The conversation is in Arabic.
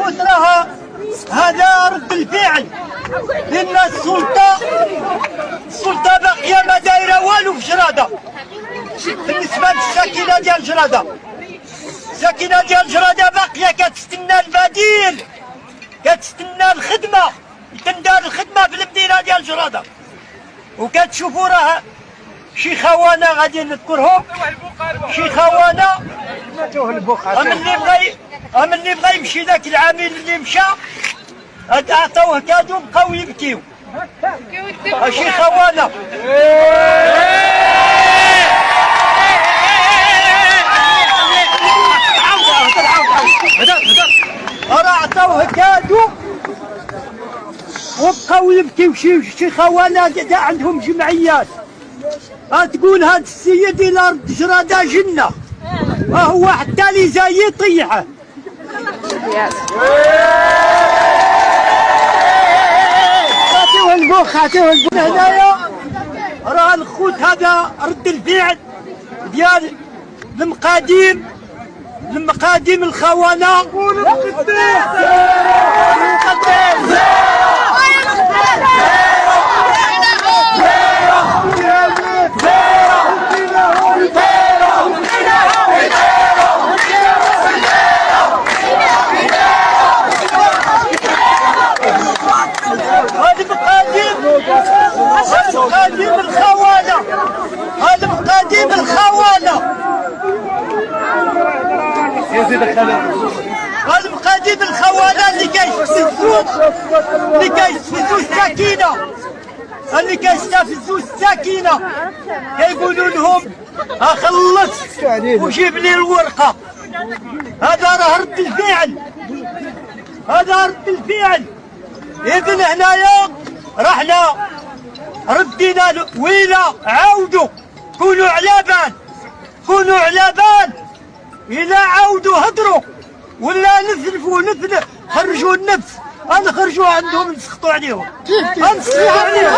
وتراها هذا رد الفعل، لأن السلطة باقية ما دايرة والو في جرادة. بالنسبة للساكنة ديال جرادة، الساكنة ديال جرادة باقية كتستنى البديل، كتستنى الخدمة، تندار الخدمة في المدينة ديال جرادة. وكتشوفوا راه شي خونة غادي نذكرهم، شي خونة أما اللي بغى يمشي ذاك العامل اللي مشى عطاوه كادو بقاو يبكيو. شي خونة راه عطاوه كادو وبقاو يبكيو. شي خونة كاع عندهم جمعيات تقول هاد السيد الى رد جرادة جنة، هو حتى لي جاي يطيحه. عطيوه البوخ، عطيوه البوخ. هنايا راه الخوت هذا رد الفعل ديال المقاديم الخونة. هذا مقاديم الخونة، هذا مقاديم الخونة اللي كيستفزوا السكينة، اللي كيستفزوا السكينة. كيقولوا لهم خلص وجيب لي الورقة. هذا راه رد الفعل، هذا رد الفعل. إذن هنايا رحنا ردينا ويلا عاودوا، كونوا على بال، كونوا على بال. إلا عاودوا هضروا ولا نزلفوا خرجوا النفس، نخرجوا عندهم نسخطوا عليهم، نسخطوا عليهم.